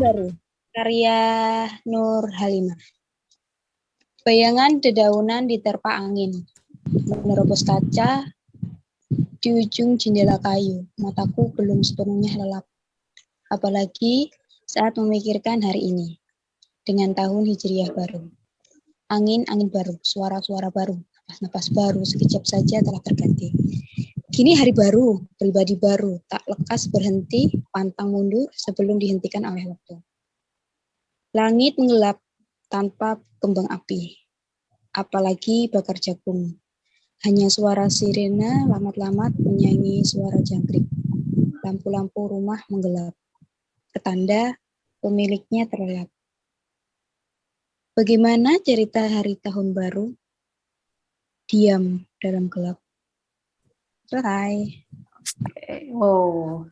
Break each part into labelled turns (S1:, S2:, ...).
S1: Baru, karya Nur Halimah. Bayangan dedaunan diterpa angin, menerobos kaca di ujung jendela kayu. Mataku belum sepenuhnya lelap, apalagi saat memikirkan hari ini, dengan tahun Hijriah baru. Angin-angin baru, suara-suara baru, napas-napas baru, sekejap saja telah terganti. Kini hari baru, pribadi baru, tak lekas berhenti, pantang mundur sebelum dihentikan oleh waktu. Langit menggelap tanpa kembang api, apalagi bakar jagung. Hanya suara sirena lamat-lamat menyanyi suara jangkrik. Lampu-lampu rumah menggelap. Petanda pemiliknya terlihat. Bagaimana cerita hari tahun baru? Diam dalam gelap. Selesai.
S2: Wow.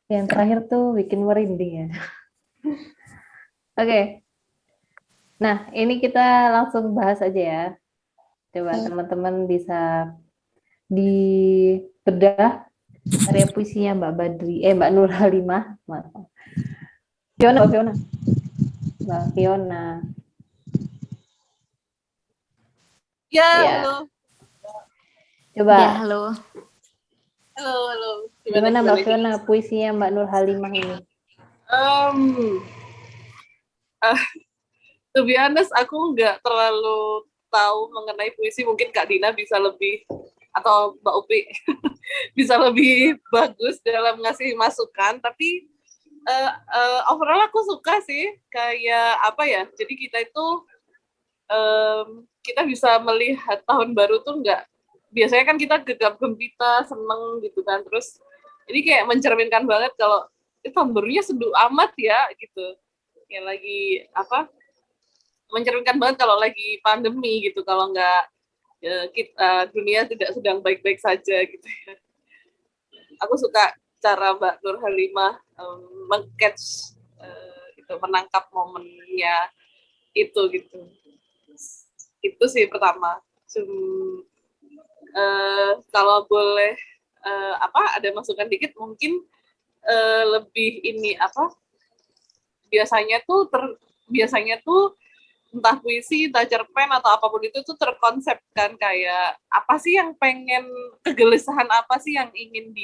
S2: Yang terakhir tuh bikin merinding ya. Oke. Nah, ini kita langsung bahas aja ya. Coba teman-teman bisa dibedah karya puisinya Mbak Nur Halimah. Mbak Fiona.
S3: Ya,
S2: Ya.
S3: halo.
S2: Coba.
S4: Ya, halo.
S3: Halo.
S2: Gimana Mbak Fiona puisinya Mbak Nur Halimah ini?
S3: To be honest, aku nggak terlalu tahu mengenai puisi. Mungkin Kak Dina bisa lebih, atau Mbak Upi bisa lebih bagus dalam ngasih masukan. Tapi overall aku suka sih, kayak apa ya, jadi kita itu kita bisa melihat tahun baru tuh nggak, biasanya kan kita gegap gempita, seneng gitu kan, terus ini kayak mencerminkan banget kalau tahun barunya seduh amat ya gitu, yang lagi apa, mencerminkan banget kalau lagi pandemi gitu, kalau nggak dunia tidak sedang baik-baik saja gitu ya. Aku suka cara Mbak Nur Halimah meng-catch itu, menangkap momennya itu gitu. Itu sih pertama. Kalau boleh ada masukan dikit, mungkin lebih ini apa? Biasanya tuh entah puisi, entah cerpen atau apapun itu tuh terkonsepkan kayak apa sih yang pengen, kegelisahan apa sih yang ingin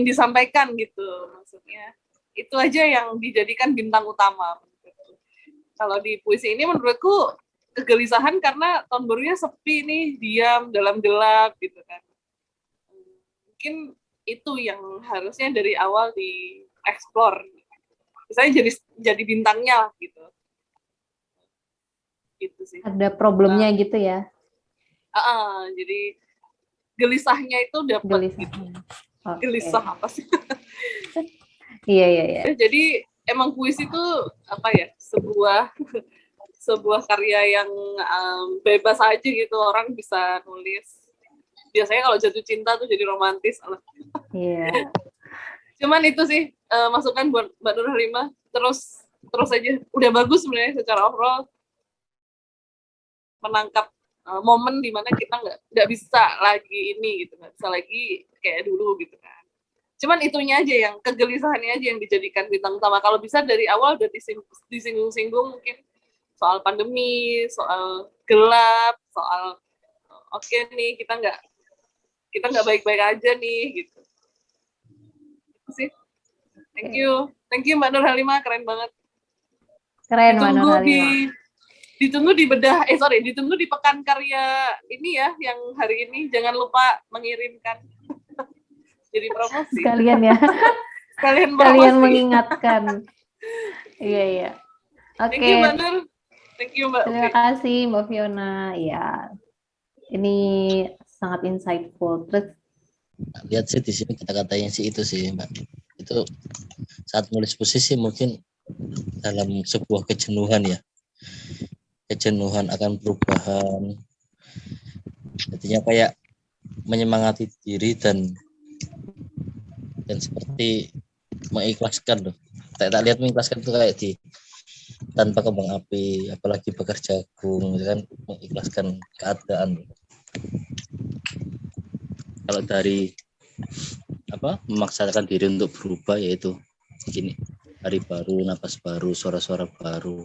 S3: disampaikan gitu, maksudnya itu aja yang dijadikan bintang utama. Kalau di puisi ini menurutku kegelisahan karena tahun barunya sepi nih, diam dalam gelap gitu kan. Mungkin itu yang harusnya dari awal dieksplor. Misalnya jadi bintangnya gitu. Gitu sih.
S2: Ada problemnya gitu ya?
S3: Jadi gelisahnya itu dapat gitu.
S2: Okay.
S3: Gelisah apa sih?
S2: Iya.
S3: Jadi emang puisi itu apa ya, sebuah karya yang bebas aja gitu, orang bisa nulis. Biasanya kalau jatuh cinta tuh jadi romantis.
S2: Iya.
S3: Cuman itu sih masukan buat Mbak Nur Halimah, terus aja, udah bagus sebenarnya secara overall, menangkap momen dimana kita nggak bisa lagi ini gitu, nggak bisa lagi kayak dulu gitu kan. Cuman itunya aja, yang kegelisahannya aja yang dijadikan bintang utama. Kalau bisa dari awal udah disinggung-singgung, mungkin soal pandemi, soal gelap, soal oke nih kita nggak baik-baik aja nih gitu. Itu sih. Thank you Mbak Nur Halimah, keren banget.
S2: Keren Mbak Nur Halimah.
S3: Ditunggu di pekan karya ini ya, yang hari ini jangan lupa mengirimkan. Jadi promosi.
S2: Sekalian ya.
S3: Sekalian
S2: mengingatkan. Iya. Oke.
S3: Thank you Mbak Nur. Thank you Mbak.
S2: Terima kasih Mbak Fiona. Ya. Ini sangat insightful. Terus
S5: lihat sih di sini kata-katanya sih itu sih Mbak. Itu saat nulis puisi sih mungkin dalam sebuah kejenuhan ya. Kejenuhan akan perubahan. Jadinya kayak menyemangati diri dan seperti mengikhlaskan loh. Tak lihat mengikhlaskan itu kayak tanpa kembang api, apalagi bakar jagung, kan mengikhlaskan keadaan. Kalau dari memaksakan diri untuk berubah, yaitu gini, hari baru, napas baru, suara-suara baru.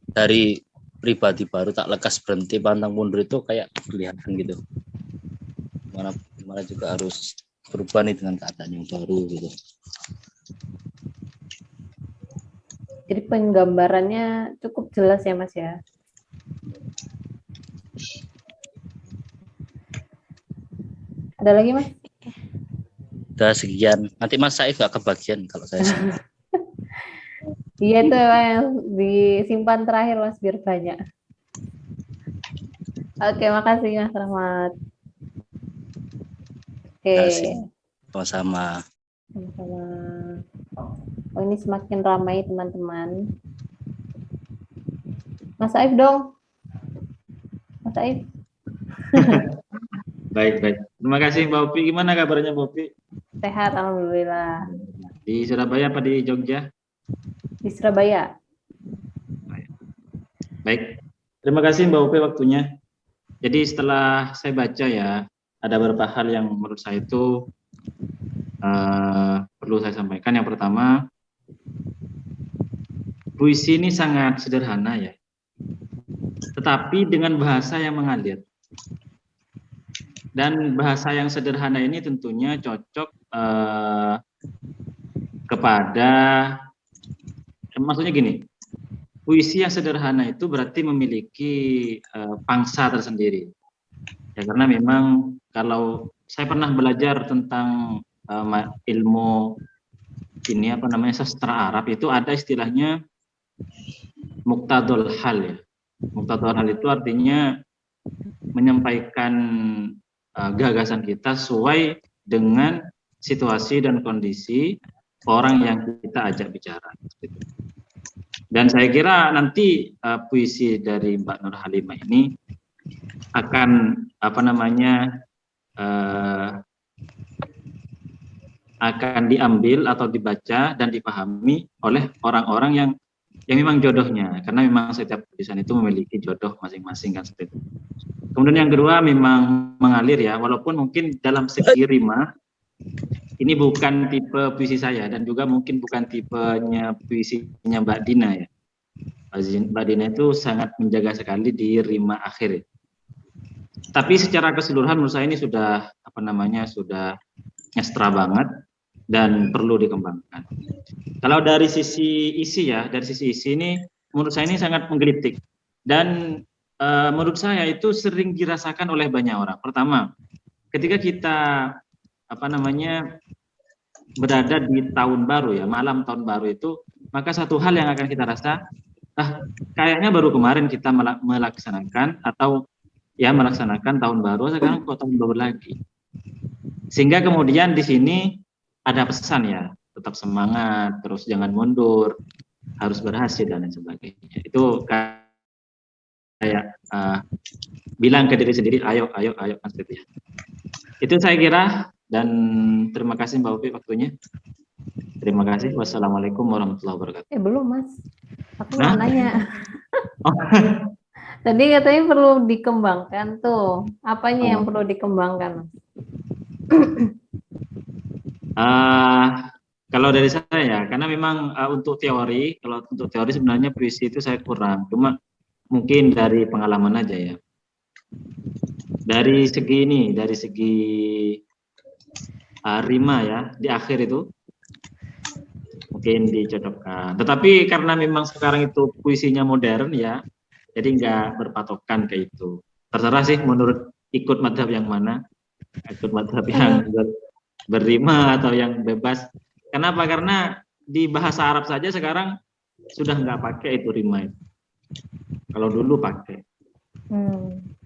S5: Dari pribadi baru tak lekas berhenti pantang mundur itu kayak kelihatan gitu. Gimana juga harus berubah nih dengan keadaan yang baru gitu.
S2: Jadi penggambarannya cukup jelas ya Mas ya. Ada lagi Mas?
S5: Udah sekian. Nanti Mas Saif gak kebagian kalau saya semua.
S2: Iya itu yang disimpan terakhir Mas biar banyak. Oke, makasih Mas Rahmat. Oke,
S5: Sama-sama.
S2: sama-sama. Oh, ini semakin ramai teman-teman. Mas Saif dong. Mas Saif.
S4: Baik. Terima kasih Mbak Opi. Gimana kabarnya Mbak Opi?
S2: Sehat, alhamdulillah.
S4: Di Surabaya apa di Jogja?
S2: Di Surabaya.
S4: Baik. Terima kasih Mbak Opi waktunya. Jadi setelah saya baca ya, ada beberapa hal yang menurut saya itu perlu saya sampaikan. Yang pertama, puisi ini sangat sederhana ya, tetapi dengan bahasa yang mengalir. Dan bahasa yang sederhana ini tentunya cocok kepada, maksudnya gini, puisi yang sederhana itu berarti memiliki pangsa tersendiri. Ya, karena memang kalau saya pernah belajar tentang ilmu ini sastra Arab, itu ada istilahnya muqtadul hal ya. Muqtadul hal itu artinya menyampaikan gagasan kita sesuai dengan situasi dan kondisi orang yang kita ajak bicara. Dan saya kira nanti puisi dari Mbak Nur Halimah ini akan akan diambil atau dibaca dan dipahami oleh orang-orang yang memang jodohnya, karena memang setiap tulisan itu memiliki jodoh masing-masing kan seperti itu. Kemudian yang kedua memang mengalir ya, walaupun mungkin dalam segi rima ini bukan tipe puisi saya dan juga mungkin bukan tipenya puisinya Mbak Dina ya. Mbak Dina itu sangat menjaga sekali di rima akhir. Tapi secara keseluruhan menurut saya ini sudah sudah nyestra banget dan perlu dikembangkan. Kalau dari sisi isi ya, dari sisi isi ini menurut saya ini sangat menggelitik dan menurut saya itu sering dirasakan oleh banyak orang. Pertama, ketika kita berada di tahun baru ya, malam tahun baru itu, maka satu hal yang akan kita rasa, kayaknya baru kemarin kita melaksanakan tahun baru, sekarang kok tahun baru lagi. Sehingga kemudian di sini ada pesan ya, tetap semangat, terus jangan mundur, harus berhasil dan lain sebagainya. Itu kayak bilang ke diri sendiri, ayo kan seperti itu. Itu saya kira, dan terima kasih Mbak Upi waktunya. Terima kasih. Wassalamualaikum warahmatullahi wabarakatuh.
S2: Belum Mas, aku mau nanya. Tadi katanya perlu dikembangkan tuh. Apanya yang perlu dikembangkan?
S4: Kalau dari saya ya, karena memang untuk teori, kalau untuk teori sebenarnya puisi itu saya kurang. Cuma mungkin dari pengalaman aja ya. Dari segi rima ya, di akhir itu mungkin dicocokkan. Tetapi karena memang sekarang itu puisinya modern ya, jadi nggak berpatokan ke itu. Terserah sih menurut ikut madhab yang mana, ikut madhab yang berrima atau yang bebas. Kenapa? Karena di bahasa Arab saja sekarang sudah nggak pakai itu rima itu. Kalau dulu pakai.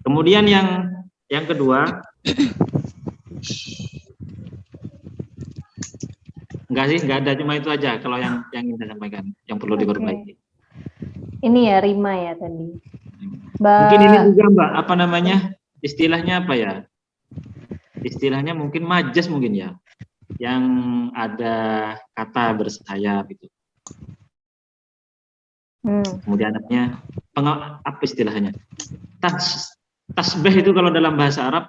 S4: Kemudian yang kedua, nggak ada, cuma itu aja kalau yang ingin saya sampaikan, yang perlu diperbaiki.
S2: Ini ya rima ya tadi.
S4: Mungkin ini juga Mbak, istilahnya apa ya? Istilahnya mungkin majas mungkin ya, yang ada kata bersayap itu. Kemudian apa istilahnya? Tasbih itu kalau dalam bahasa Arab,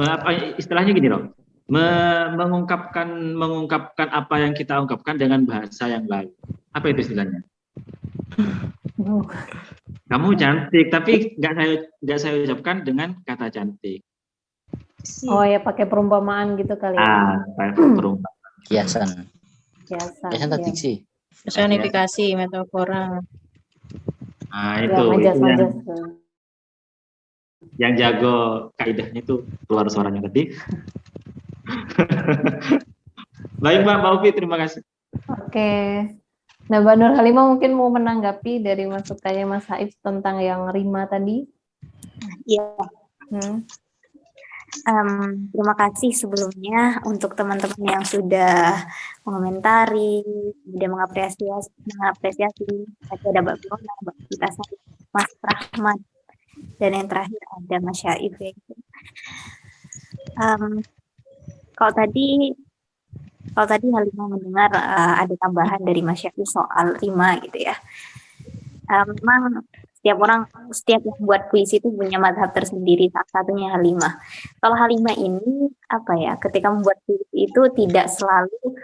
S4: apa istilahnya gini loh. mengungkapkan apa yang kita ungkapkan dengan bahasa yang lain. Apa itu istilahnya? Kamu cantik, tapi nggak saya ucapkan dengan kata cantik.
S2: Oh ya, pakai perumpamaan gitu kali ya.
S4: Perumpamaan.
S5: Kiasan.
S2: Kiasan.
S5: Kiasan tadi
S2: Ya.
S5: sih.
S6: Personifikasi, metafora.
S4: Nah,
S2: Ya,
S4: itu
S2: majas-majas.
S4: yang jago kaidahnya itu keluar suaranya tadi. Baik Mbak Upi, terima kasih.
S2: Oke. Nah, Mbak Nur Halimah mungkin mau menanggapi dari masukannya Mas Haif tentang yang rima tadi.
S7: Iya,
S2: Hmm.
S7: terima kasih sebelumnya untuk teman-teman yang sudah mengomentari, sudah mengapresiasi. Tadi ada Mbak Fiona, Mbak Vita Sari, Mas Rahman, dan yang terakhir ada Mas Syaif. Ya. Kalau tadi Halimah mendengar ada tambahan dari Mas Syaif soal rima gitu ya. Memang setiap yang buat puisi itu punya mazhab tersendiri, salah satunya Halimah. Kalau Halimah ini ketika membuat puisi itu tidak selalu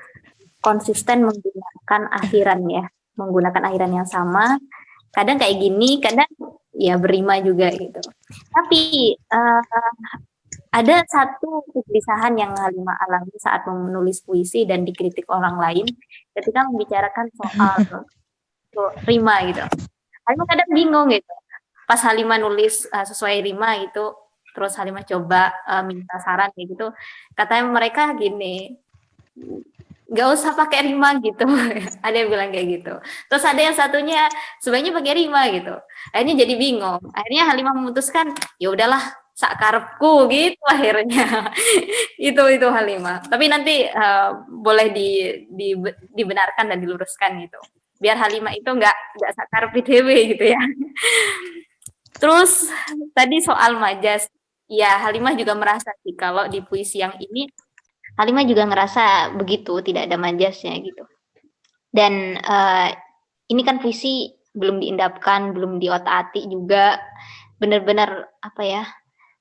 S7: konsisten menggunakan akhiran ya, menggunakan akhiran yang sama. Kadang kayak gini, kadang ya berima juga gitu. Tapi ada satu kegelisahan yang Halimah alami saat menulis puisi dan dikritik orang lain ketika membicarakan soal rima gitu. Halimah kadang bingung gitu. Pas Halimah nulis sesuai rima gitu, terus Halimah coba minta saran kayak gitu, katanya mereka gini, nggak usah pakai rima gitu. Ada yang bilang kayak gitu. Terus ada yang satunya sebenarnya pakai rima gitu. Akhirnya jadi bingung. Akhirnya Halimah memutuskan, ya udahlah, sakarepku gitu akhirnya. itu Halimah. Tapi nanti boleh dibenarkan dan diluruskan gitu. Biar Halimah itu nggak sakarep dewe gitu ya. Terus tadi soal majas, ya Halimah juga merasa sih kalau di puisi yang ini Halimah juga ngerasa begitu, tidak ada majasnya gitu. Dan ini kan puisi belum diendapkan, belum diotak-atik juga, benar-benar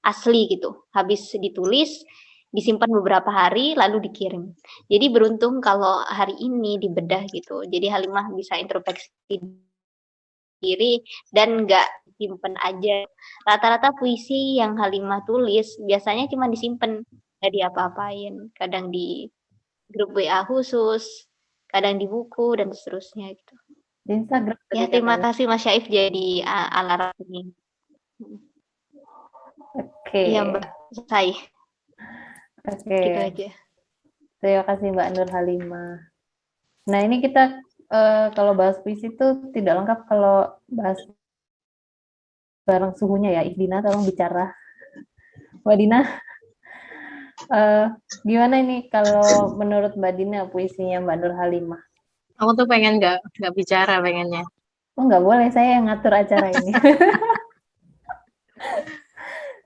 S7: asli gitu. Habis ditulis, disimpan beberapa hari, lalu dikirim. Jadi beruntung kalau hari ini dibedah gitu. Jadi Halimah bisa introspeksi diri dan nggak simpen aja. Rata-rata puisi yang Halimah tulis biasanya cuma disimpan, nggak diapa-apain. Kadang di grup WA khusus, kadang di buku dan seterusnya gitu.
S2: Di Instagram.
S7: Ya terima kasih Mas Syaif jadi alarm ini.
S2: Oke.
S7: Iya Mbak, selesai.
S2: Oke.
S7: Gitu aja.
S2: Terima kasih Mbak Nur Halimah. Nah ini kita kalau bahas puisi itu tidak lengkap kalau bahas bareng suhunya ya. Dina tolong bicara. Mbak Dina, gimana ini kalau menurut Mbak Dina puisinya Mbak Nur Halimah?
S6: Aku tuh pengen nggak bicara pengennya.
S2: Oh nggak boleh, saya yang ngatur acara ini.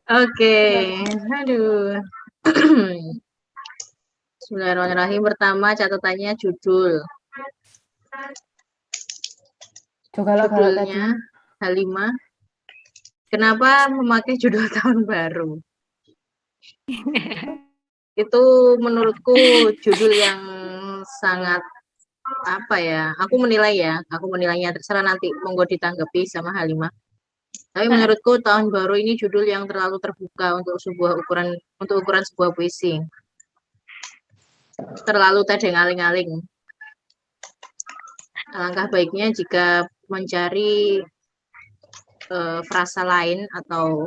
S6: Oke, aduh. Bismillahirrahmanirrahim. Pertama catatannya judul. Judulnya Halimah. Kenapa memakai judul tahun baru? Itu menurutku judul yang sangat aku menilainya terserah nanti monggo ditanggapi sama Halimah. Tapi menurutku tahun baru ini judul yang terlalu terbuka untuk ukuran sebuah puisi. Terlalu tadeng-aling-aling. Alangkah baiknya jika mencari frasa lain atau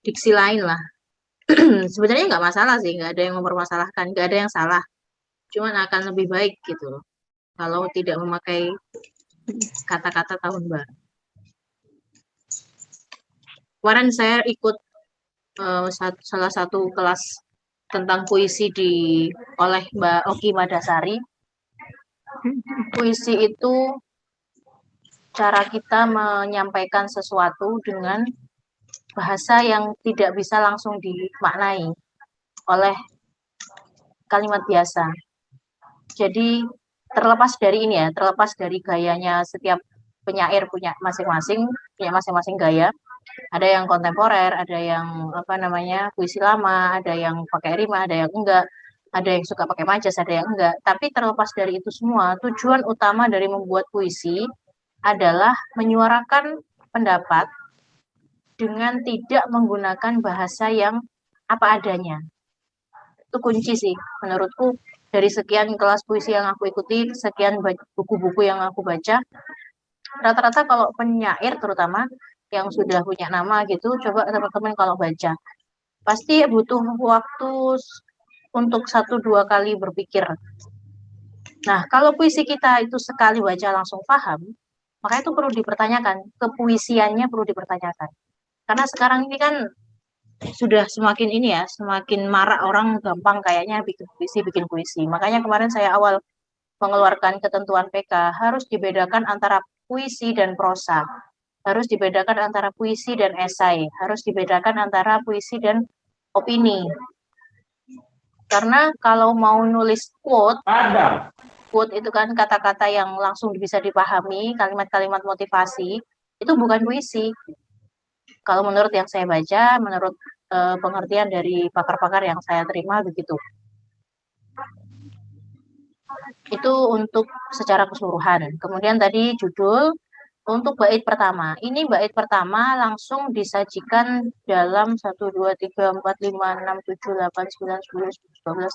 S6: diksi lain lah. Sebenarnya nggak masalah sih, nggak ada yang mempermasalahkan, nggak ada yang salah. Cuman akan lebih baik gitu kalau tidak memakai kata-kata tahun baru. Kemarin saya ikut salah satu kelas tentang puisi oleh Mbak Oki Madasari. Puisi itu cara kita menyampaikan sesuatu dengan bahasa yang tidak bisa langsung dimaknai oleh kalimat biasa. Jadi terlepas dari gayanya setiap penyair punya masing-masing gaya. Ada yang kontemporer, ada yang puisi lama, ada yang pakai rima, ada yang enggak. ada yang suka pakai majas, ada yang enggak. Tapi terlepas dari itu semua, tujuan utama dari membuat puisi adalah menyuarakan pendapat dengan tidak menggunakan bahasa yang apa adanya. Itu kunci sih menurutku. Dari sekian kelas puisi yang aku ikuti, sekian buku-buku yang aku baca, rata-rata kalau penyair terutama yang sudah punya nama gitu, coba teman-teman kalau baca, pasti butuh waktu untuk 1-2 kali berpikir. Nah, kalau puisi kita itu sekali baca langsung paham, maka itu perlu dipertanyakan, kepuisiannya perlu dipertanyakan. Karena sekarang ini kan sudah semakin ini ya, semakin marak orang gampang kayaknya bikin puisi. Makanya kemarin saya awal mengeluarkan ketentuan PK, harus dibedakan antara puisi dan prosa. Harus dibedakan antara puisi dan esai. Harus dibedakan antara puisi dan opini. Karena kalau mau nulis quote itu kan kata-kata yang langsung bisa dipahami, kalimat-kalimat motivasi, itu bukan puisi. Kalau menurut yang saya baca, menurut pengertian dari pakar-pakar yang saya terima begitu. Itu untuk secara keseluruhan. Kemudian tadi judul untuk bait pertama. Ini bait pertama langsung disajikan dalam 1, 2, 3, 4, 5, 6, 7, 8, 9, 10, 11, 12.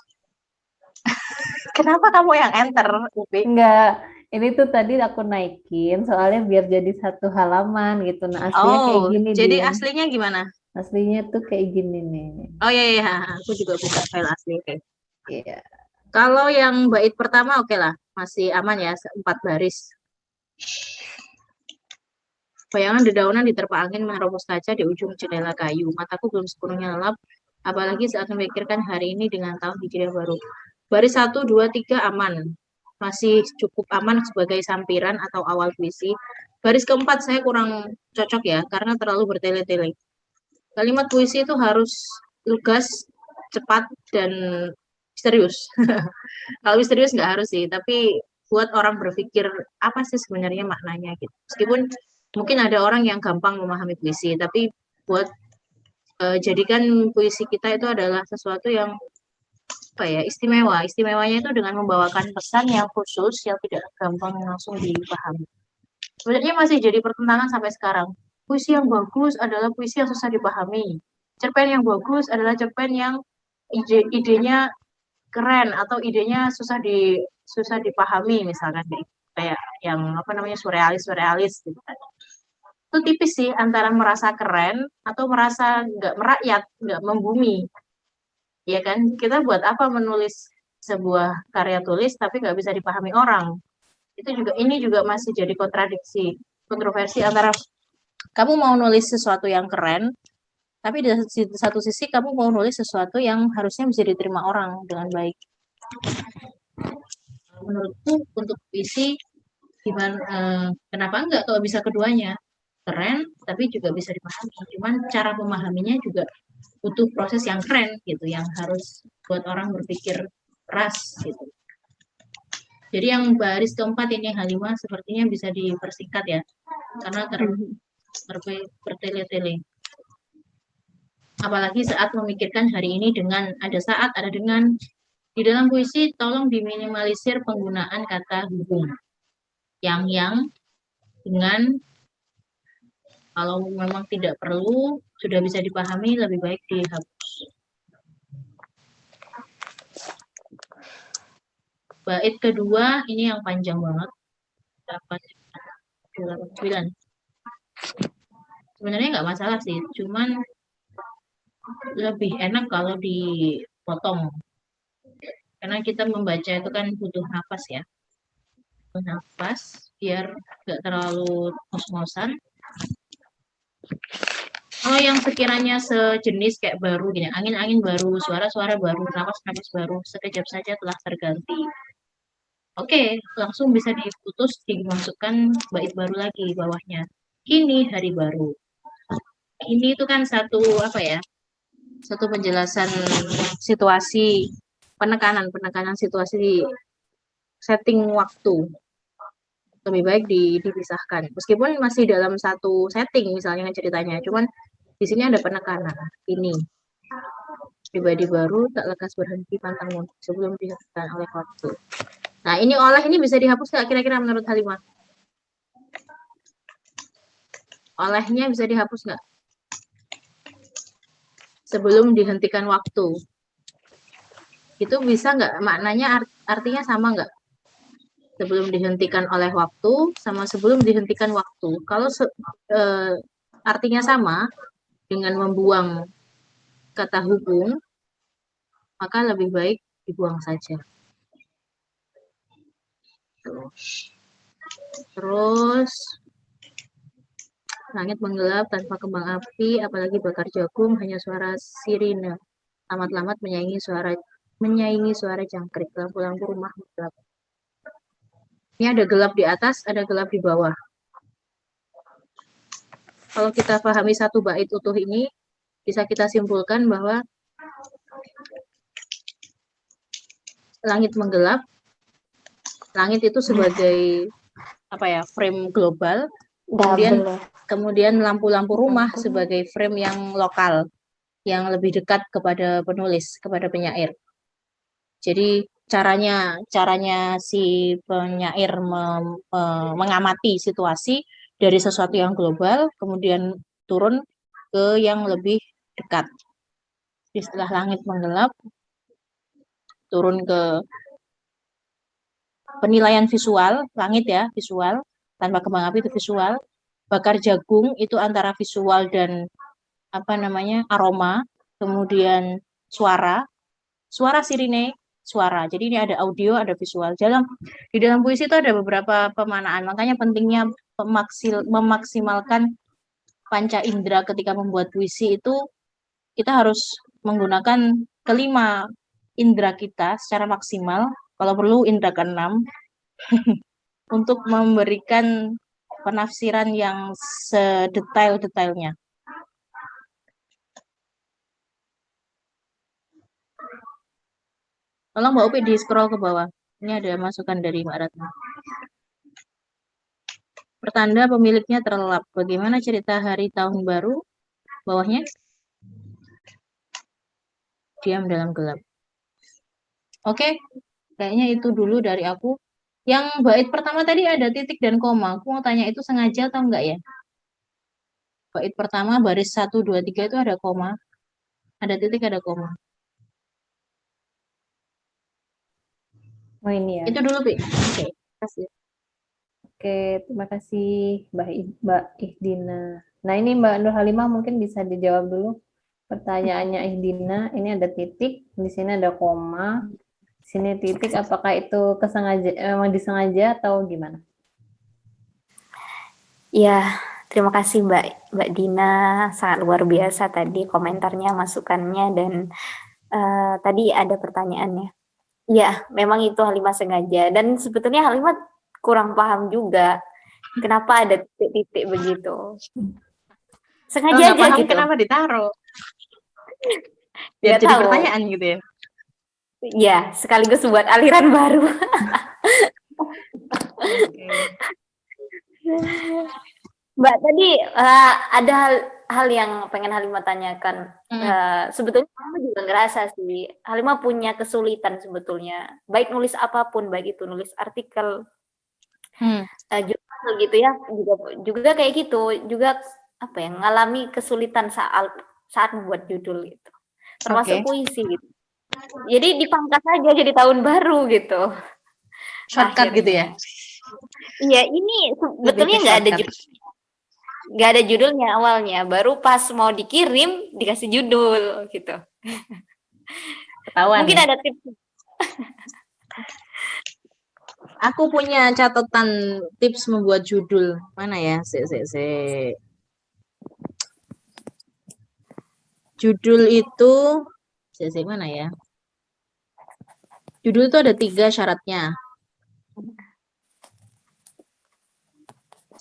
S6: Kenapa kamu yang enter, Upi?
S2: Enggak, ini tuh tadi aku naikin soalnya biar jadi satu halaman gitu. Nah, aslinya kayak gini
S6: jadi
S2: Din.
S6: aslinya gimana?
S2: Aslinya tuh kayak gini nih.
S6: Oh iya, aku juga buka file asli.
S2: Iya.
S6: Kalau yang bait pertama oke lah, masih aman ya, 4 baris. Bayangan dedaunan diterpa angin menerobos kaca di ujung jendela kayu. Mataku belum sepenuhnya lelap, apalagi saat memikirkan hari ini dengan tahun hijriah baru. Baris 1, 2, 3 aman. Masih cukup aman sebagai sampiran atau awal puisi. Baris keempat saya kurang cocok ya, karena terlalu bertele-tele. Kalimat puisi itu harus lugas, cepat, dan misterius. Kalau misterius nggak harus sih, tapi buat orang berpikir apa sih sebenarnya maknanya gitu. Meskipun mungkin ada orang yang gampang memahami puisi, tapi buat jadikan puisi kita itu adalah sesuatu yang apa ya, istimewa. Istimewanya itu dengan membawakan pesan yang khusus yang tidak gampang langsung dipahami. Sebenarnya masih jadi pertentangan sampai sekarang. Puisi yang bagus adalah puisi yang susah dipahami. Cerpen yang bagus adalah cerpen yang idenya keren atau idenya susah dipahami, misalkan kayak yang apa namanya surrealis gitu kan. Itu tipis sih antara merasa keren atau merasa nggak merakyat, nggak membumi. Ya kan, kita buat apa menulis sebuah karya tulis tapi nggak bisa dipahami orang. Ini juga masih jadi kontroversi antara kamu mau nulis sesuatu yang keren, tapi di satu sisi kamu mau nulis sesuatu yang harusnya bisa diterima orang dengan baik. Menurutku untuk puisi gimana, kenapa enggak kalau bisa keduanya? Keren tapi juga bisa dipahami. Cuman cara memahaminya juga butuh proses yang keren gitu, yang harus buat orang berpikir keras gitu. Jadi yang baris keempat ini Halimah sepertinya bisa dipersingkat ya, karena bertele-tele. Apalagi saat memikirkan hari ini dengan ada saat, ada dengan. Di dalam puisi tolong diminimalisir penggunaan kata hubung. Yang dengan, kalau memang tidak perlu, sudah bisa dipahami, lebih baik dihapus. Bait kedua, ini yang panjang banget. 89. Sebenarnya nggak masalah sih, cuman lebih enak kalau dipotong. Karena kita membaca itu kan butuh nafas ya. Nafas, biar nggak terlalu ngos-ngosan. Kalau yang sekiranya sejenis kayak baru gini, angin-angin baru, suara-suara baru, napas-napas baru, sekejap saja telah terganti. Oke, langsung bisa diputus, dimasukkan bait baru lagi bawahnya. Kini hari baru. Ini itu kan satu penjelasan situasi, penekanan situasi, setting waktu. Lebih baik dipisahkan. Meskipun masih dalam satu setting misalnya ceritanya, cuman di sini ada penekanan ini. Pribadi baru tak lekas berhenti pantang mundur sebelum dihentikan oleh waktu. Nah, ini oleh ini bisa dihapus nggak kira-kira menurut Halimah? Olehnya bisa dihapus nggak? Sebelum dihentikan waktu. Itu bisa nggak? Maknanya artinya sama nggak? Sebelum dihentikan oleh waktu sama sebelum dihentikan waktu. Kalau artinya sama dengan membuang kata hubung, maka lebih baik dibuang saja. Terus langit menggelap tanpa kembang api, apalagi bakar jagung, hanya suara sirine. Lamat-lamat menyaingi suara jangkrik, lampu-lampu rumah gelap. Ini ada gelap di atas, ada gelap di bawah. Kalau kita pahami satu bait utuh ini, bisa kita simpulkan bahwa langit menggelap, langit itu sebagai frame global, kemudian lampu-lampu rumah sebagai frame yang lokal, yang lebih dekat kepada penulis, kepada penyair. Jadi caranya si penyair mengamati situasi dari sesuatu yang global, kemudian turun ke yang lebih dekat. Istilah langit menggelap, turun ke penilaian visual, langit ya, visual, tanpa kembang api itu visual. Bakar jagung itu antara visual dan aroma, kemudian suara sirine, suara. Jadi ini ada audio, ada visual. Di dalam puisi itu ada beberapa pemanaan, makanya pentingnya memaksimalkan panca indera ketika membuat puisi itu kita harus menggunakan kelima indera kita secara maksimal, kalau perlu indera keenam untuk memberikan penafsiran yang sedetail-detailnya. Tolong Mbak Upi di scroll ke bawah. Ini ada masukan dari Mbak Ratna. Pertanda pemiliknya terlelap. Bagaimana cerita hari tahun baru? Bawahnya. Diam dalam gelap. Oke, kayaknya itu dulu dari aku. Yang bait pertama tadi ada titik dan koma. Aku mau tanya itu sengaja atau enggak ya? Bait pertama baris 1, 2, 3 itu ada koma. Ada titik, ada koma.
S2: Oh ini ya.
S6: Itu dulu, Pi. Oke, kasih.
S2: Oke, terima kasih Mbak Ihdina. Nah ini Mbak Nur Halimah mungkin bisa dijawab dulu pertanyaannya Ihdina. Ini ada titik, di sini ada koma, di sini titik. Apakah itu memang disengaja atau gimana?
S7: Ya, terima kasih Mbak Dina, sangat luar biasa tadi komentarnya, masukannya, dan tadi ada pertanyaannya. Ya, memang itu Halimah sengaja, dan sebetulnya Halimah kurang paham juga kenapa ada titik-titik begitu. Sengaja aja
S6: paham
S7: gitu.
S6: Kenapa ditaruh? Biar jadi
S7: tahu.
S6: Pertanyaan gitu ya.
S7: Ya, sekaligus buat aliran baru. Mbak, tadi ada hal yang pengen Halimah tanyakan. Sebetulnya Halimah juga ngerasa sih, Halimah punya kesulitan sebetulnya. Baik nulis apapun, baik itu nulis artikel, jurnal gitu ya, juga kayak gitu, juga ngalami kesulitan saat membuat judul gitu. Termasuk puisi gitu. Jadi dipangkas aja jadi tahun baru gitu.
S6: Shortcut gitu ya?
S7: Iya, ini sebetulnya nggak ada judulnya awalnya, baru pas mau dikirim dikasih judul gitu.
S6: Ketahuan.
S7: Mungkin ada tips.
S6: Aku punya catatan tips membuat judul. Mana ya? Judul itu mana ya? Judul itu ada 3 syaratnya.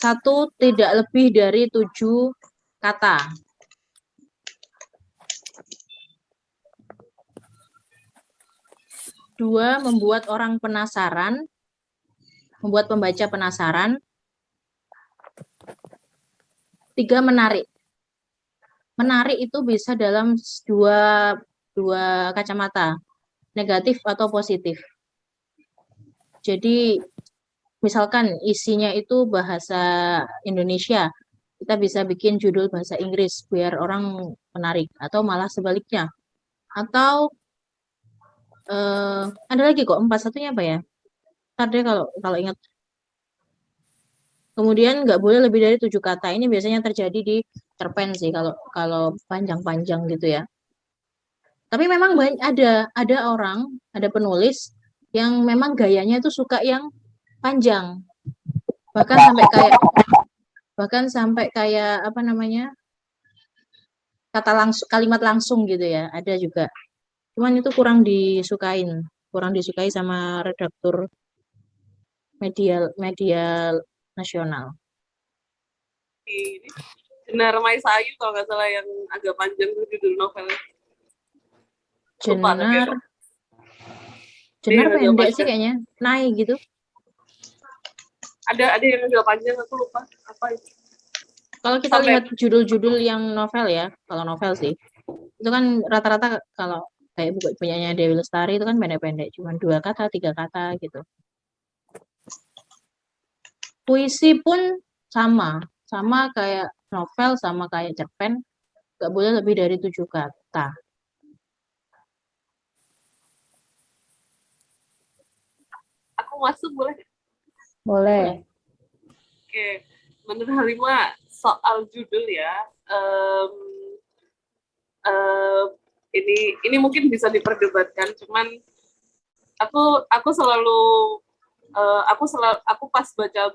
S6: 1, tidak lebih dari 7 kata. 2, membuat orang penasaran, membuat pembaca penasaran. 3, menarik. Menarik itu bisa dalam 2 dua kacamata, negatif atau positif. Jadi misalkan isinya itu bahasa Indonesia, kita bisa bikin judul bahasa Inggris biar orang menarik, atau malah sebaliknya. Atau ada lagi kok, 4 satunya apa ya? Ntar deh kalau ingat. Kemudian nggak boleh lebih dari 7 kata. Ini biasanya terjadi di cerpen sih kalau panjang-panjang gitu ya. Tapi memang ada orang, ada penulis yang memang gayanya itu suka yang panjang. Bahkan sampai kayak apa namanya? Kalimat langsung gitu ya. Ada juga. Cuman itu kurang disukai sama redaktur media nasional.
S3: Ini Jenar Maisayu kalau nggak salah yang agak panjang tuh judul novelnya. Lupa tapi
S6: Jenar
S3: apa.
S6: Jenar
S3: Iya, agak
S6: pendek
S3: panjang.
S6: sih kayaknya, naik gitu.
S3: Ada yang agak panjang, aku lupa apa itu.
S6: Kalau kita
S3: Sampai-
S6: lihat judul-judul yang novel ya, kalau novel sih, itu kan rata-rata kalau kayak buku punyanya Dewi Lestari itu kan pendek-pendek, cuma 2 kata, 3 kata gitu. Puisi pun sama kayak novel, sama kayak cerpen, nggak boleh lebih dari 7 kata.
S3: Aku masuk boleh?
S2: Boleh.
S3: Oke, menurut Halimah soal judul ya, ini mungkin bisa diperdebatkan, cuman aku selalu aku pas baca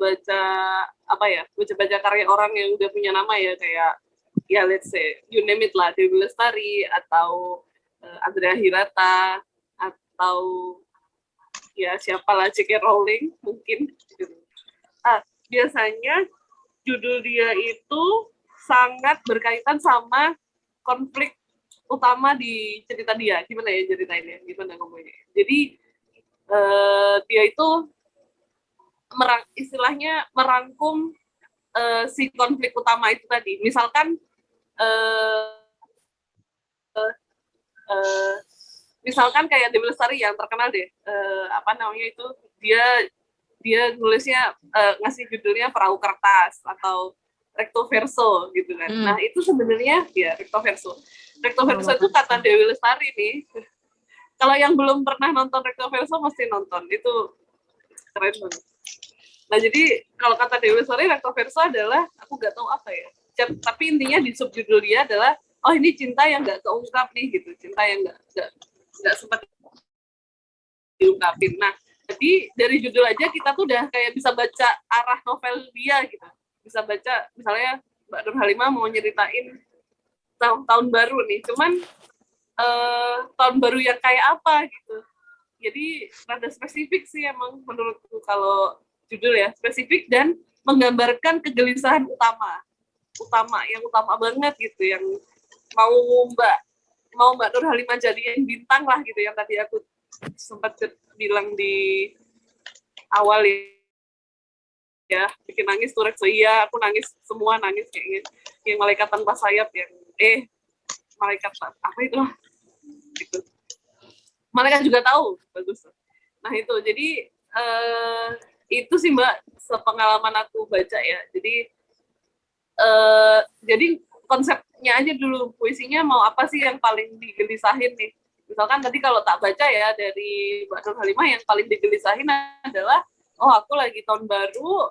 S3: karya orang yang udah punya nama ya, kayak ya let's say you name it lah, Dewi Lestari atau Andrea Hirata atau ya siapalah, J.K. Rowling mungkin. Biasanya judul dia itu sangat berkaitan sama konflik utama di cerita dia. Gimana ya ceritainnya? Gimana ngomongnya? Jadi dia itu istilahnya merangkum si konflik utama itu tadi. Misalkan misalkan kayak Dewi Lestari yang terkenal deh, itu dia nulisnya ngasih judulnya Perahu Kertas atau Recto Verso gitu kan. Nah itu sebenarnya ya Recto Verso itu kata Dewi Lestari nih. Kalau yang belum pernah nonton Recto Verso mesti nonton, itu keren banget. Nah jadi kalau kata Dewi Lestari, Recto Verso adalah aku nggak tahu apa ya, tapi intinya di subjudul dia adalah oh ini cinta yang nggak keungkap nih gitu, cinta yang nggak sempat diungkapin. Nah jadi dari judul aja kita tuh udah kayak bisa baca arah novel dia gitu, bisa baca misalnya Mbak Nur Halimah mau nyeritain tahun baru nih, cuman tahun baru yang kayak apa gitu. Jadi rada spesifik sih emang menurutku kalau judul ya, spesifik dan menggambarkan kegelisahan utama yang utama banget gitu, yang mau Mbak Nur Halimah jadiin bintang lah gitu, yang tadi aku sempat bilang di awal ya bikin nangis tuh Rekso. Iya, aku nangis kayaknya, yang malaikat tanpa sayap, yang malaikat apa itu gitu. Malaikat juga tahu, bagus. Nah itu jadi itu sih Mbak, sepengalaman aku baca ya. Jadi konsepnya aja dulu, puisinya mau apa sih yang paling digelisahin nih. Misalkan tadi kalau tak baca ya dari Mbak Nur Halimah, yang paling digelisahin adalah oh aku lagi tahun baru,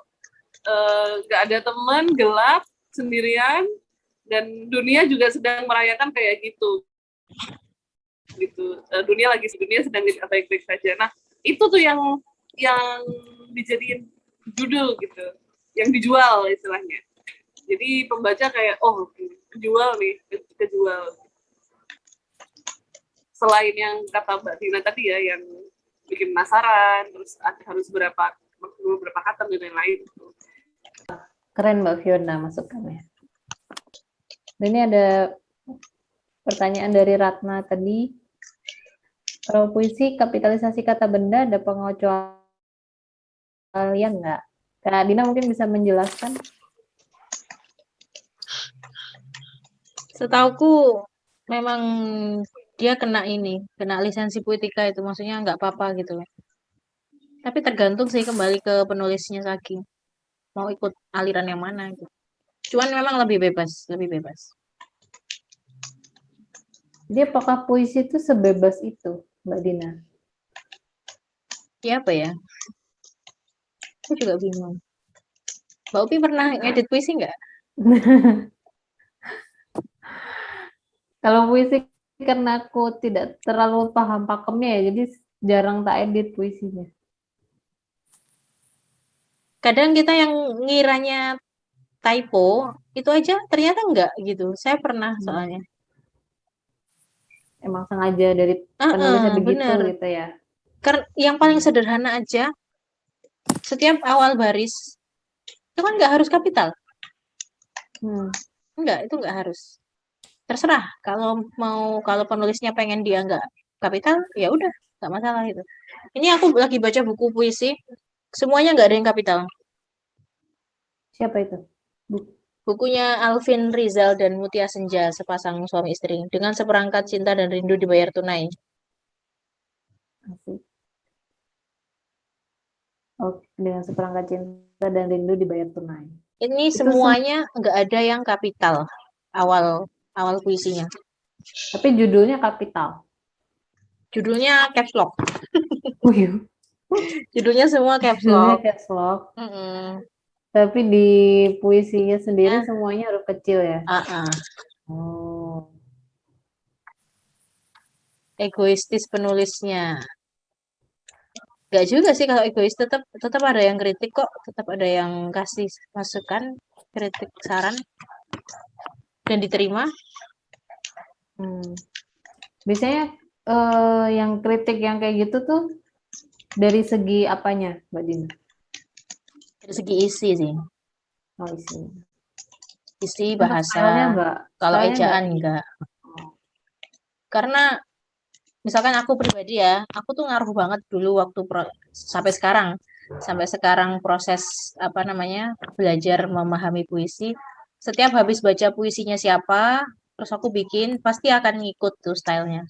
S3: gak ada teman, gelap, sendirian, dan dunia juga sedang merayakan kayak gitu. Dunia sedang baik-baik saja. Nah itu tuh yang dijadiin judul gitu, yang dijual istilahnya. Jadi pembaca kayak oh kejual. Selain yang kata Mbak Dina tadi ya, yang bikin penasaran, terus harus berapa kata dan lain-lain.
S2: Keren Mbak Fiona masukannya. Dan ini ada pertanyaan dari Ratna tadi. Kalau puisi kapitalisasi kata benda ada pengecualian nggak? Kak Dina mungkin bisa menjelaskan.
S6: Setauku memang dia kena lisensi Puitika itu, maksudnya nggak apa-apa gitu loh. Tapi tergantung sih kembali ke penulisnya lagi, mau ikut aliran yang mana gitu. Cuman memang lebih bebas, lebih bebas.
S2: Jadi apakah puisi itu sebebas itu, Mbak Dina?
S6: Ya apa ya? Aku juga bingung. Mbak Upi pernah ngedit puisi nggak?
S2: Kalau puisi karena aku tidak terlalu paham pakemnya ya, jadi jarang tak edit puisinya.
S6: Kadang kita yang ngiranya typo, itu aja ternyata enggak gitu. Saya pernah soalnya.
S2: Emang sengaja dari penulisnya begitu
S6: Bener.
S2: gitu ya.
S6: Yang paling sederhana aja, setiap awal baris, itu kan nggak harus kapital. Enggak, itu nggak harus. Terserah, kalau penulisnya pengen dia nggak kapital, ya udah, nggak masalah itu. Ini aku lagi baca buku puisi, semuanya nggak ada yang kapital.
S2: Siapa itu?
S6: Bukunya Alvin Rizal dan Mutia Senja, sepasang suami istri, dengan seperangkat cinta dan rindu dibayar tunai.
S2: Asik. Oh, dengan seperangkat cinta dan rindu dibayar tunai.
S6: Ini
S2: Itu
S6: semuanya nggak ada yang kapital awal puisinya.
S2: Tapi judulnya kapital.
S6: Judulnya caps lock.
S2: Wih,
S6: Judulnya semua caps
S2: judulnya
S6: lock.
S2: caps lock.
S6: Mm-mm.
S2: Tapi di puisinya sendiri
S6: Ya.
S2: semuanya huruf kecil ya.
S6: Oh. Egoistis penulisnya. Gak juga sih kalau egois, tetap ada yang kritik kok, tetap ada yang kasih masukan, kritik, saran, dan diterima.
S2: Biasanya yang kritik yang kayak gitu tuh dari segi apanya, Mbak Dina?
S6: Dari segi isi sih.
S2: Oh, isi.
S6: Isi,
S2: Untuk
S6: bahasa.
S2: stylenya enggak?
S6: Kalau
S2: Stylenya
S6: ejaan enggak. Karena misalkan aku pribadi ya, aku tuh ngaruh banget dulu waktu sampai sekarang proses apa namanya belajar memahami puisi. Setiap habis baca puisinya siapa, terus aku bikin, pasti akan ngikut tuh stylenya.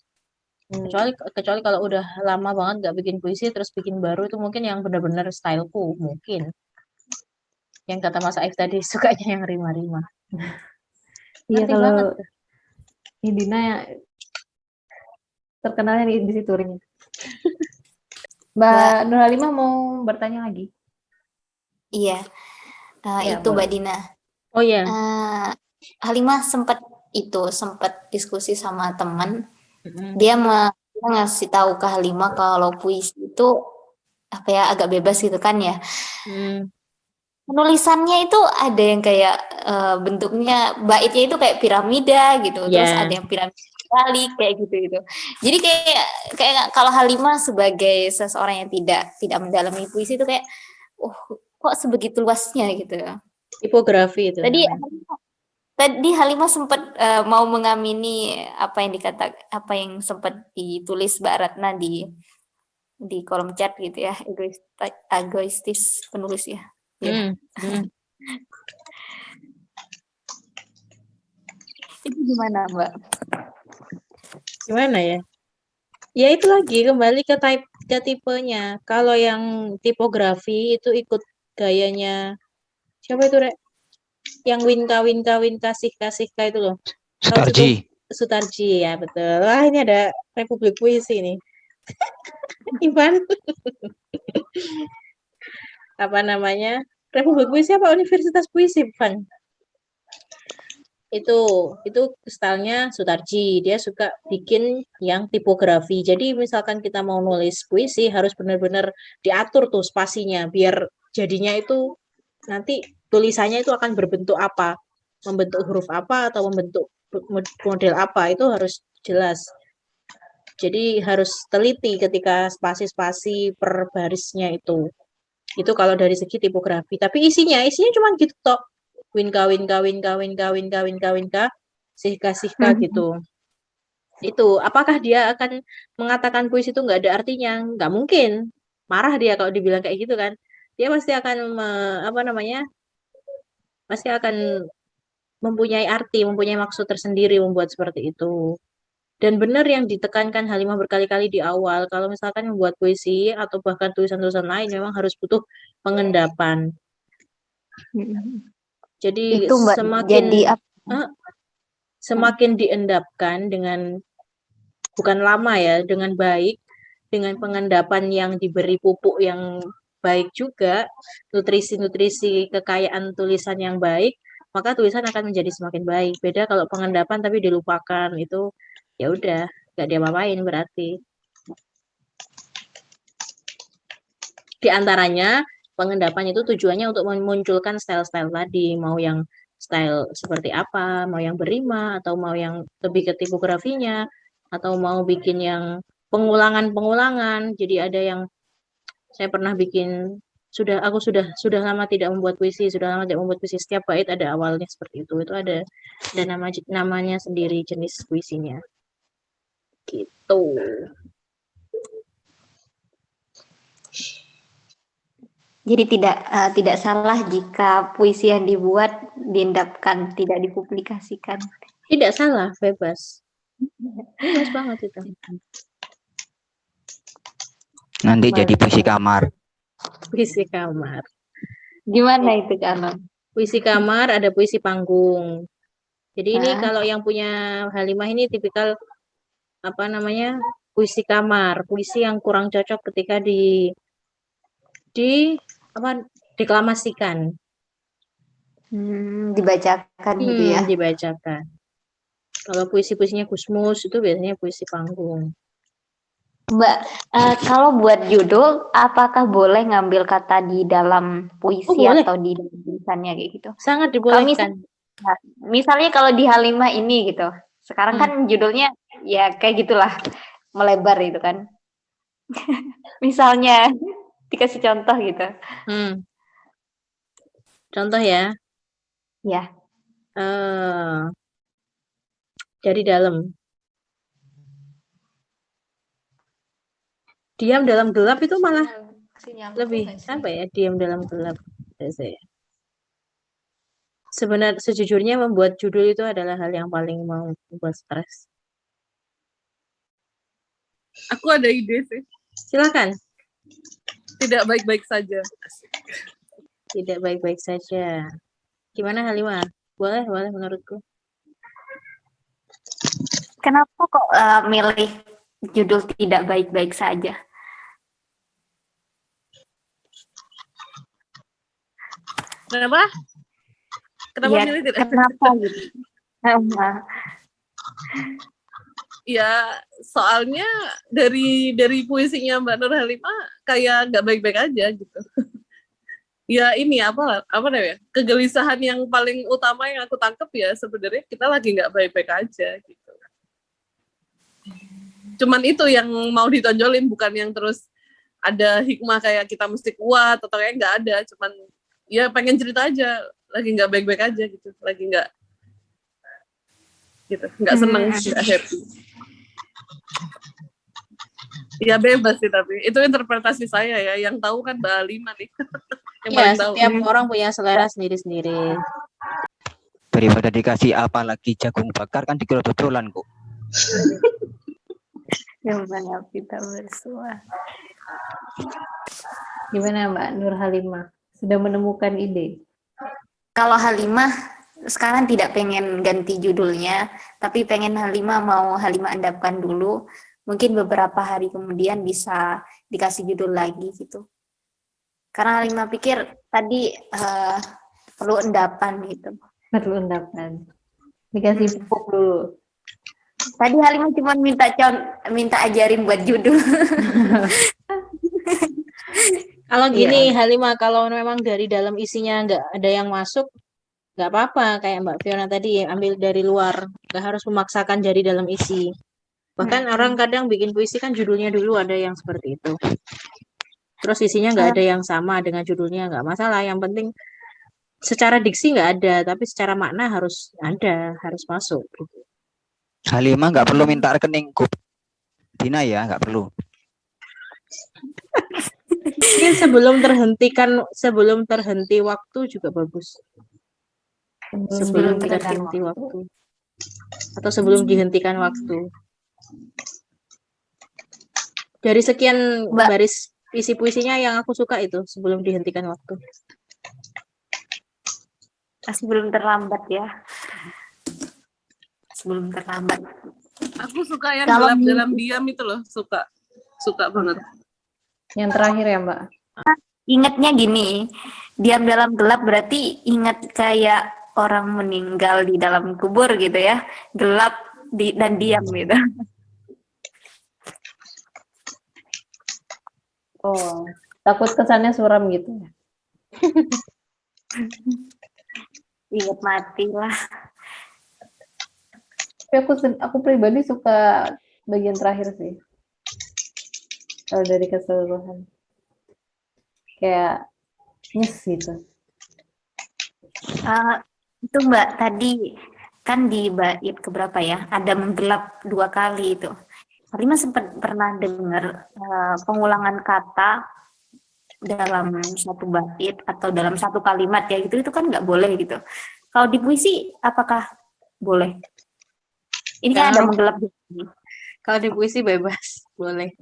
S6: Kecuali kalau udah lama banget nggak bikin puisi, terus bikin baru itu mungkin yang benar-benar styleku mungkin. Yang kata Mas Aif tadi sukanya yang rima-rima.
S2: Iya,
S6: Ngerti
S2: kalau
S6: banget.
S2: Dina terkenalnya di situ ringnya. Mbak Nur Halimah mau bertanya lagi?
S7: Iya,
S2: Ya,
S7: itu Mbak
S2: boleh.
S7: Dina.
S6: Oh ya.
S7: Halimah sempat diskusi sama teman. Dia ngasih tahu ke Halimah kalau puisi itu apa ya agak bebas gitu kan ya. Penulisannya itu ada yang kayak bentuknya baitnya itu kayak piramida gitu, terus ada yang piramida balik kayak gitu. Jadi kayak kalau Halimah sebagai seseorang yang tidak mendalami puisi itu kayak, kok sebegitu luasnya gitu.
S6: Tipografi itu.
S7: Tadi Halimah sempat mau mengamini apa yang sempat ditulis Mbak Ratna di kolom chat gitu ya, egoistis penulis ya. Itu gimana Mbak?
S6: Gimana ya? Ya itu lagi kembali ke tipenya. Kalau yang tipografi itu ikut gayanya siapa itu Rek? Yang Winka kasih itu loh.
S8: Sutarji.
S6: Sutarji ya betul. Wah ini ada Republik Puisi nih. Ivan. Apa namanya? Republik Puisi apa Universitas Puisi, Ivan? Itu stylenya Sutarji. Dia suka bikin yang tipografi. Jadi misalkan kita mau nulis puisi harus benar-benar diatur tuh spasinya biar jadinya itu nanti tulisannya itu akan berbentuk apa, membentuk huruf apa atau membentuk model apa itu harus jelas. Jadi harus teliti ketika spasi-spasi per barisnya itu. Itu kalau dari segi tipografi. Tapi isinya cuma gitu tok. Winka sihka gitu. Itu apakah dia akan mengatakan puisi itu nggak ada artinya? Nggak mungkin. Marah dia kalau dibilang kayak gitu kan. Dia pasti akan pasti akan mempunyai arti, mempunyai maksud tersendiri membuat seperti itu. Dan benar yang ditekankan Halimah berkali-kali di awal, kalau misalkan membuat puisi atau bahkan tulisan-tulisan lain memang harus butuh pengendapan. Jadi
S7: Itu Mbak jadi
S6: semakin diendapkan dengan bukan lama ya, dengan baik, dengan pengendapan yang diberi pupuk yang baik juga, nutrisi-nutrisi kekayaan tulisan yang baik, maka tulisan akan menjadi semakin baik. Beda kalau pengendapan tapi dilupakan, itu ya udah nggak diapa-apain berarti. Di antaranya pengendapan itu tujuannya untuk memunculkan style-style tadi, mau yang style seperti apa, mau yang berima atau mau yang lebih ke tipografinya atau mau bikin yang pengulangan-pengulangan. Jadi ada yang saya pernah bikin aku sudah lama tidak membuat puisi, setiap bait ada awalnya seperti itu. Itu ada namanya sendiri jenis puisinya. Gitu.
S7: Jadi tidak salah jika puisi yang dibuat diendapkan, tidak dipublikasikan.
S6: Tidak salah, bebas. Bebas banget itu.
S8: Nanti jadi puisi kamar.
S6: Puisi kamar.
S7: Gimana itu, Kak?
S6: Puisi kamar, ada puisi panggung. Jadi ini kalau yang punya Halimah ini tipikal puisi kamar, puisi yang kurang cocok ketika deklamasikan.
S7: Dibacakan gitu ya.
S6: Dibacakan. Kalau puisi-puisinya Gusmus itu biasanya puisi panggung.
S7: Mbak, kalau buat judul, apakah boleh ngambil kata di dalam puisi atau di dalam tulisannya kayak gitu?
S6: Sangat dibolehkan.
S7: Misalnya kalau di Halimah ini gitu, sekarang kan judulnya ya kayak gitulah, melebar gitu kan. Misalnya dikasih contoh gitu.
S6: Contoh ya?
S7: Ya.
S6: Dari dalam. Diam dalam gelap itu malah lebih diam dalam gelap saya. Sejujurnya membuat judul itu adalah hal yang paling membuat stres.
S3: Aku ada ide sih.
S6: Silakan.
S3: Tidak baik-baik saja.
S6: Tidak baik-baik saja. Gimana Halimah? Boleh menurutku.
S7: Kenapa kok milih judul tidak baik-baik saja?
S3: Kenapa? Kenapa milih tidak?
S7: Kenapa gitu?
S3: Ya, soalnya dari puisinya Mbak Nur Halimah kayak nggak baik-baik aja gitu. Ya ini apa namanya? Kegelisahan yang paling utama yang aku tangkap ya sebenarnya kita lagi nggak baik-baik aja gitu. Cuman itu yang mau ditonjolin, bukan yang terus ada hikmah kayak kita mesti kuat atau kayak nggak ada. Cuman ya pengen cerita aja, lagi nggak baik-baik aja gitu, lagi nggak seneng, nggak happy. Ya bebas sih, tapi itu interpretasi saya ya, yang tahu kan Mbak Halimah nih. Yang
S6: ya, setiap orang punya selera sendiri-sendiri.
S8: Daripada dikasih apalagi jagung bakar kan dikira dodolan kok.
S7: Yang banyak kita bersua.
S2: Gimana Mbak Nur Halimah? Sudah menemukan ide?
S7: Kalau Halimah sekarang tidak pengen ganti judulnya, tapi pengen mau Halimah endapkan dulu. Mungkin beberapa hari kemudian bisa dikasih judul lagi gitu. Karena Halimah pikir tadi perlu endapan gitu.
S2: Perlu endapan. Dikasih pupuk dulu.
S7: Tadi Halimah cuma minta ajarin buat judul.
S6: Kalau gini Halimah, kalau memang dari dalam isinya nggak ada yang masuk, nggak apa-apa. Kayak Mbak Fiona tadi, ambil dari luar. Nggak harus memaksakan dari dalam isi. Bahkan orang kadang bikin puisi kan judulnya dulu ada yang seperti itu. Terus isinya nggak ada yang sama dengan judulnya, nggak masalah. Yang penting secara diksi nggak ada, tapi secara makna harus ada, harus masuk.
S8: Halimah nggak perlu minta rekening Dina ya, nggak perlu.
S6: Mungkin sebelum terhenti waktu juga bagus. Sebelum terhenti waktu. Atau sebelum dihentikan waktu. Dari sekian
S7: Mbak.
S6: baris isi puisinya yang aku suka itu sebelum dihentikan waktu.
S7: Masih belum terlambat ya. Sebelum terlambat.
S3: Aku suka yang
S7: Kalau
S3: gelap
S7: mimpi-
S3: dalam diam itu loh, suka banget.
S2: Yang terakhir ya, Mbak.
S7: Ingatnya gini, diam dalam gelap berarti ingat kayak orang meninggal di dalam kubur gitu ya, gelap dan diam gitu.
S2: Oh, takut kesannya suram gitu ya.
S7: Ingat mati lah.
S2: Tapi aku pribadi suka bagian terakhir sih. Kalau dari keseluruhan. Kayak nyes gitu.
S7: Itu Mbak tadi kan di bait keberapa ya? Ada menggelap 2 kali itu. Halimah sempat pernah dengar pengulangan kata dalam satu bait atau dalam satu kalimat ya gitu, itu kan nggak boleh gitu. Kalau di puisi apakah boleh? Ini kan ada
S6: Kalau-
S7: menggelap.
S6: Kalau di puisi bebas, boleh.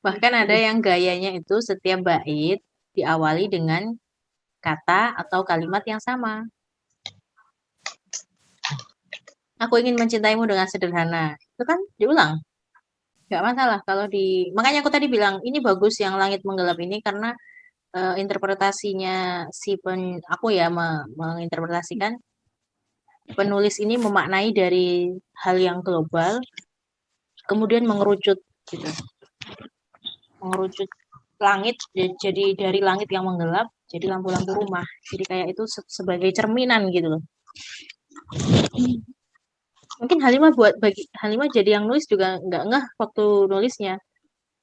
S6: Bahkan ada yang gayanya itu setiap bait diawali dengan kata atau kalimat yang sama. Aku ingin mencintaimu dengan sederhana. Itu kan diulang. Nggak masalah kalau makanya aku tadi bilang ini bagus yang langit menggelap ini karena interpretasinya aku ya menginterpretasikan penulis ini memaknai dari hal yang global kemudian mengerucut gitu. Mengerucut langit jadi dari langit yang menggelap jadi lampu-lampu rumah. Jadi kayak itu sebagai cerminan gitu loh. Mungkin bagi Halimah jadi yang nulis juga nggak ngeh waktu nulisnya.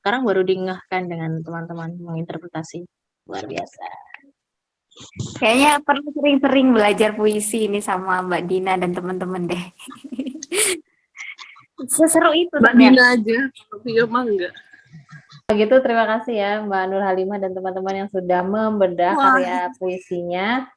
S6: Sekarang baru diengahkan dengan teman-teman menginterpretasi. Luar biasa.
S7: Kayaknya perlu sering-sering belajar puisi ini sama Mbak Dina dan teman-teman deh. Seseru itu
S3: Mbak
S7: ternyata.
S3: Dina aja, tapi mah enggak.
S2: Begitu, terima kasih ya Mbak Nur Halimah dan teman-teman yang sudah membedah
S3: Wah.
S2: karya puisinya.